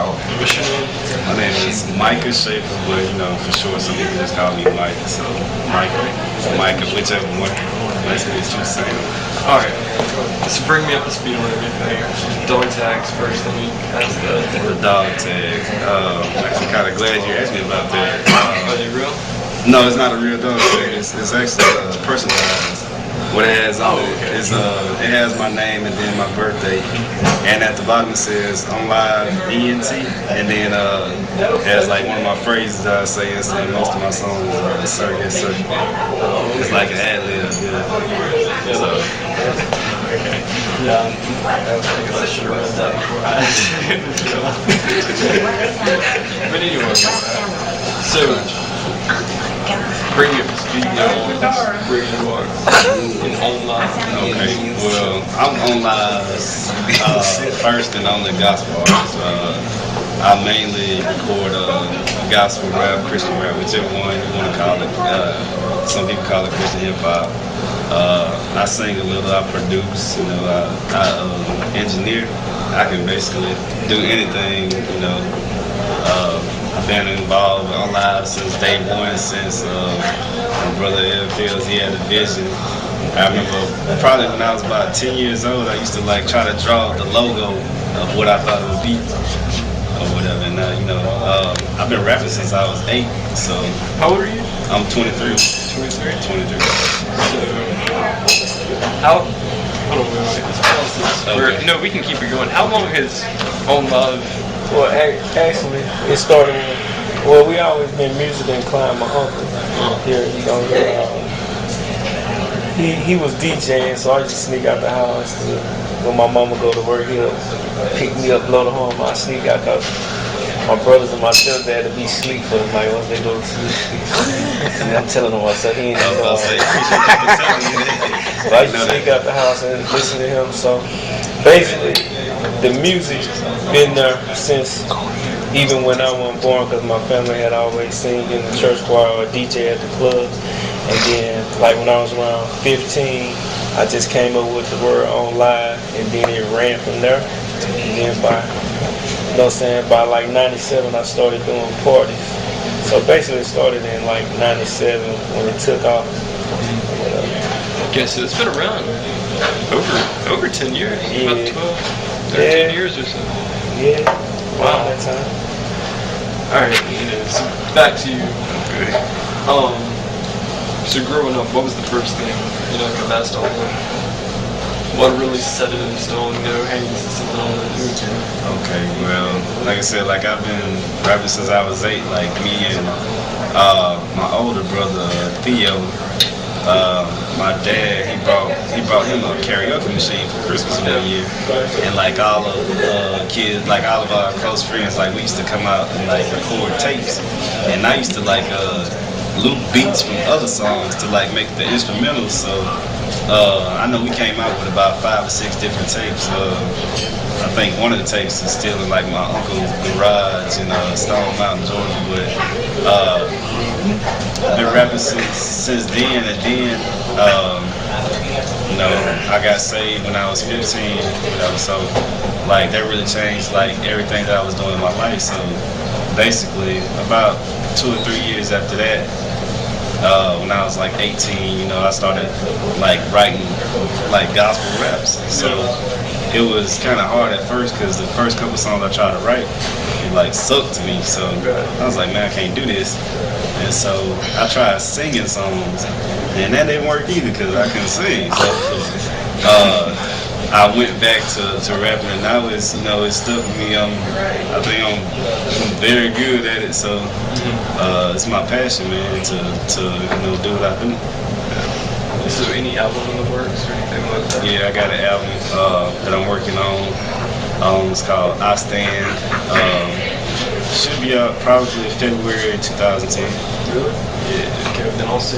call? What's your name? My name is Micah Schaffer, but you know, for short, some people just call me Mike. So Micah, whichever one. Basically, it's just saying. All right. So bring me up to speed on everything. Dog tags first. I mean, that's The dog tag. Actually, kind of glad you asked me about that. Are they real? No, it's not a real dog tag. It's actually personalized. What it has on it is it has my name and then my birthday, and at the bottom it says "On Live ENT," and then it has like one of my phrases that I say in most of my songs, "Sir, yes sir." It's like an ad lib, yeah. So. Yeah, I should have read that before I But anyway, so bring me up to speed on where you are in On Live. Okay, well, I'm on live first and only gospel artist. I mainly record gospel rap, Christian rap, whichever one you want to call it. Some people call it Christian hip hop. I sing a little, I produce, you know, I engineer. I can basically do anything, you know. I've been involved on live since day one, since my brother Ed feels he had a vision. I remember probably when I was about 10 years old, I used to like try to draw the logo of what I thought it would be or whatever. And you know, I've been rapping since I was 8. So how old are you? I'm 23. 23? 23. How? Hold on, wait. Let's pause this. Okay. No, we can keep it going. How long has On Live? Well, actually, it started with, well, we always been music inclined. My uncle here, you know, he was DJing, so I used to sneak out the house. When my mama go to work, he'll pick me up, blow the horn, I sneak out, cause my brothers and my stepdad to be asleep for the night once they go to sleep. And I'm telling him myself, he ain't know. So I used to sneak out the house and listen to him. So basically, the music's been there since even when I wasn't born, because my family had always sing in the church choir or DJ at the clubs. And then, like when I was around 15, I just came up with the word On Live, and then it ran from there. And then by, you know what I'm saying, by like 97, I started doing parties. So basically, it started in like 97 when it took off. Okay, so it's been around over 10 years, Yeah. about 12, 13 years or so. Yeah. Wow. That time. All right, so back to you. So growing up, what was the first thing, you know, like that's all what really set it in stone, you know, hey, this is something I want to do? Okay, well, like I said, like I've been rapping since I was 8. Like me and my older brother Theo, my dad, he brought him a karaoke machine for Christmas one year, and like all of the kids, like all of our close friends, like we used to come out and like record tapes, and I used to like loop beats from other songs to like make the instrumentals. So I know we came out with about 5 or 6 different tapes. I think one of the tapes is still in like my uncle's garage in Stone Mountain, Georgia. But I've been rapping since then. And then you know, I got saved when I was 15. You know, so like that really changed like everything that I was doing in my life. So basically, about 2 or 3 years after that, when I was like 18, you know, I started like writing like gospel raps. So it was kind of hard at first because the first couple songs I tried to write, it like sucked to me. So I was like, man, I can't do this. And so I tried singing songs, and that didn't work either because I couldn't sing. So I went back to rapping, and now it's, you know, it stuck with me. I think I'm very good at it. So it's my passion, man, to you know, do what I do. Is there any album in the works or anything like that? Yeah, I got an album that I'm working on. It's called I Stand. Should be out probably February 2010. Really? Yeah. Okay, then also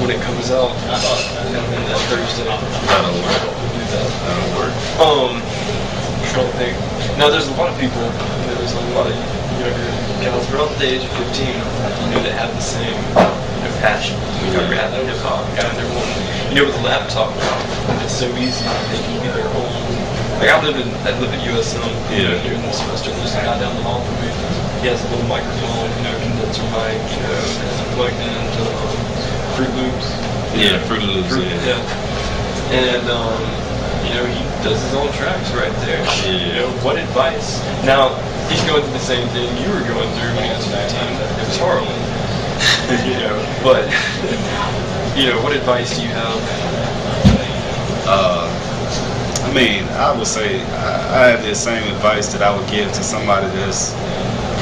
when it comes out, that Thursday. That'll work. That'll work. I'm trying to think. Now there's a lot of people, you know, there's a lot of younger guys around the age of 15, you know, that have the same, you know, passion. Rap and hip hop, kind of their own. You know, with a laptop, it's so easy. They can be their own. Like I live at USM. Yeah. Here in the semester, there's a guy down the hall from he has a little microphone, condenser mic, it's plugged into Fruit Loops. Yeah, Fruit Loops. Yeah. And he does his own tracks right there. Yeah. What advice? Now he's going through the same thing you were going through when he was 15. It was horrible. But what advice do you have? I mean, I would say I have the same advice that I would give to somebody that's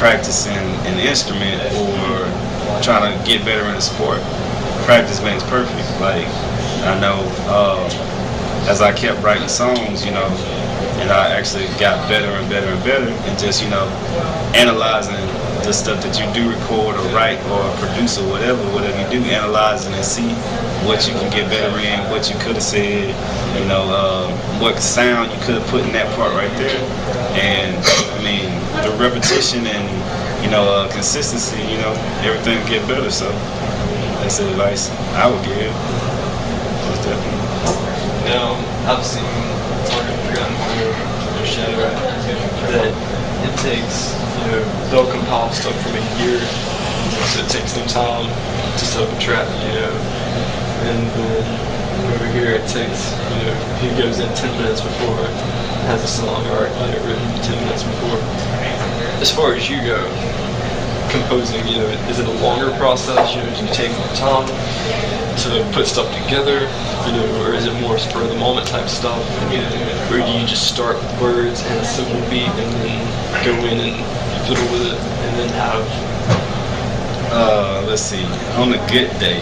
practicing an instrument or trying to get better in a sport. Practice makes perfect. Like, I know as I kept writing songs, and I actually got better and better and better, and just, analyzing the stuff that you do record or write or produce or whatever you do, analyzing and see what you can get better in, what you could have said, what sound you could have put in that part right there. And I mean, the repetition and consistency, everything will get better. So that's the advice I would give. Most definitely. Now, I've seen talking to Shadow that it takes, they'll compile stuff from a year, so it takes them time to set up a track, and then over here it takes, he goes in 10 minutes before, has a song already written 10 minutes before. As far as you go, composing, is it a longer process? Do you take more time to put stuff together, or is it more spur of the moment type stuff? Or do you just start with words and a simple beat and then go in and fiddle with it and then have? Let's see. On a good day,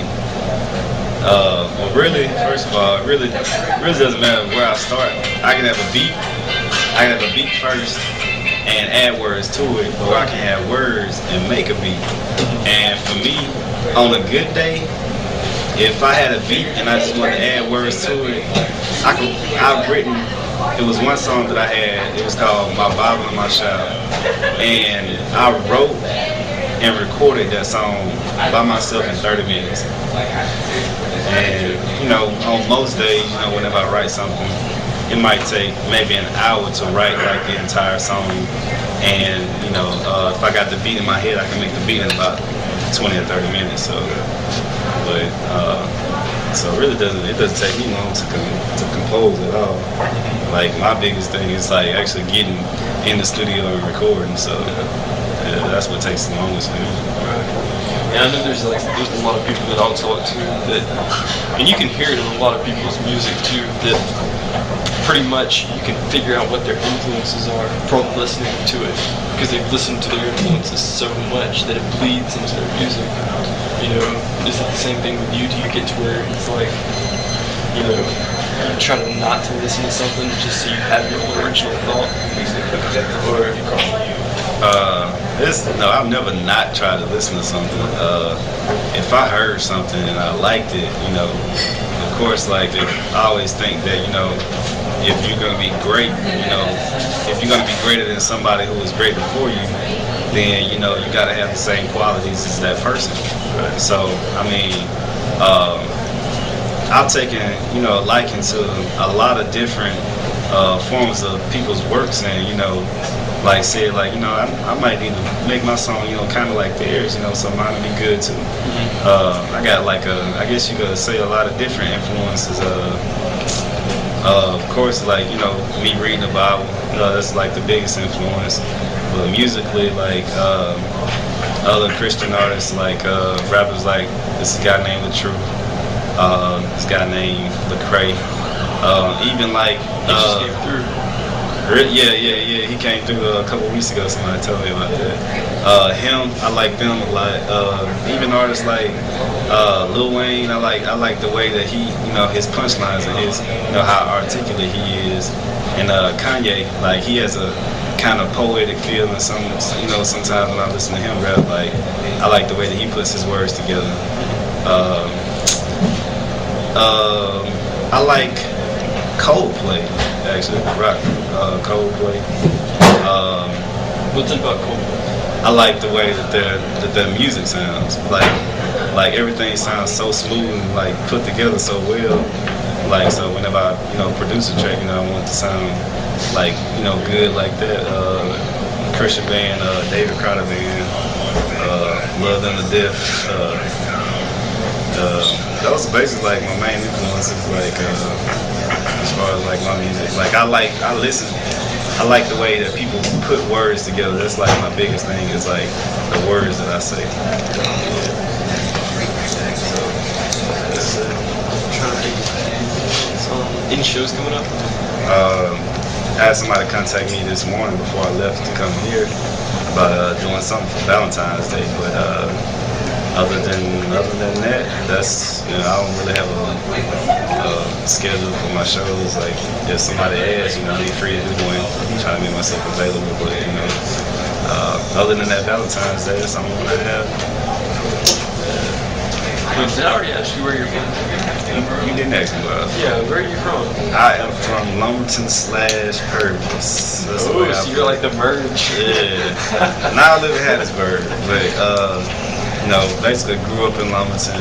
well, really, first of all, it really doesn't matter where I start. I can have a beat. I can have a beat first and add words to it, or I can have words and make a beat. And for me, on a good day, if I had a beat and I just wanted to add words to it, I've written, it was one song that I had, it was called My Bible and My Child. And I wrote and recorded that song by myself in 30 minutes. And, on most days, whenever I write something, it might take maybe an hour to write like the entire song. And, if I got the beat in my head, I can make the beat in about 20 or 30 minutes. So it really doesn't take me long to compose at all. Like, my biggest thing is like actually getting in the studio and recording. So that's what takes the longest for me. And I know there's a lot of people that I'll talk to that, and you can hear it in a lot of people's music too, that pretty much you can figure out what their influences are from listening to it, because they've listened to their influences so much that it bleeds into their music. Is it the same thing with you? Do you get to where it's like, you try not to listen to something just so you have your original thought? Or no, I've never not tried to listen to something. If I heard something and I liked it, of course, like, I always think that, if you're going to be great, if you're going to be greater than somebody who was great before you, then, you got to have the same qualities as that person. So, I mean, I've taken, a liking to a lot of different forms of people's works, and, like said, like, I might need to make my song, kind of like theirs, so mine would be good too. I got like I guess you could say a lot of different influences. Of course, like, me reading the Bible, that's like the biggest influence. But musically, like, other Christian artists, like rappers, like this guy named The Truth, this guy named Lecrae, even like. Yeah, he came through a couple weeks ago. Somebody told me about that. Him, I like them a lot. Even artists like Lil Wayne, I like the way that he, his punchlines and his, how articulate he is. And Kanye, like, he has a kind of poetic feel, and sometimes when I listen to him rap, like, I like the way that he puts his words together. I like Coldplay, actually, rock, Coldplay. What's it about Coldplay? I like the way that their music sounds. Like everything sounds so smooth and like put together so well. Like, so whenever I produce a track, I want it to sound like good like that. Christian band, David Crowder band, Love Them to Death. Those are basically like my main influences, like as far as like my music. Like I like the way that people put words together. That's like my biggest thing is like the words that I say. So that's it. I'm trying to think. Any shows coming up? I had somebody contact me this morning before I left to come here about doing something for Valentine's Day, but other than that, that's I don't really have a schedule for my shows. Like if somebody asks, I'll be free to do one. I'm trying to make myself available, but other than that Valentine's Day, that's something I have. Did I already ask you where you're from? You didn't ask me about. Yeah, where are you from? I am from Lumberton/Purvis. Oh, so you're like the merge. Yeah. Now I live in Hattiesburg, but basically grew up in Lumberton,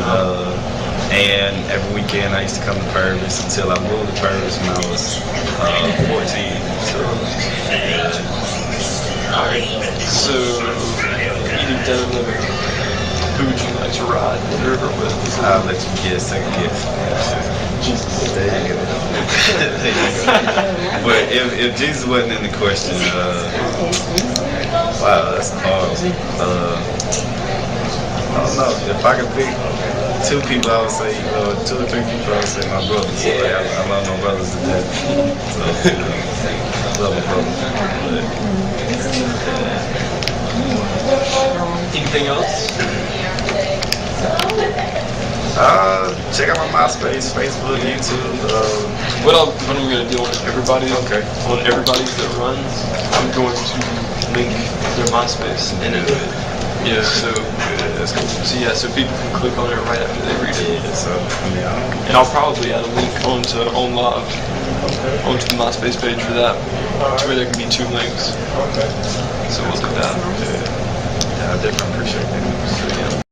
and every weekend I used to come to Purvis until I moved to Purvis when I was 14. So, Alright, so eating dinner, who would you like to ride the river with? I'll let you guess, take a guess. Jesus. There you go. There you go. But if Jesus wasn't in the question, wow, that's hard. I don't know. If I could pick two people, I would say, 2 or 3 people, I would say my brothers. Like, I love my brothers to death. So, I love my brothers. Anything else? Check out my MySpace, Facebook, YouTube. What I'm going to do on everybody's Okay. that runs, I'm going to link their MySpace in it. Yeah, so that's cool. so people can click on it right after they read it. Yeah, so And I'll probably add a link onto the MySpace page for that, where there can be 2 links. Okay. So we'll do that. yeah, I definitely appreciate that. So, yeah.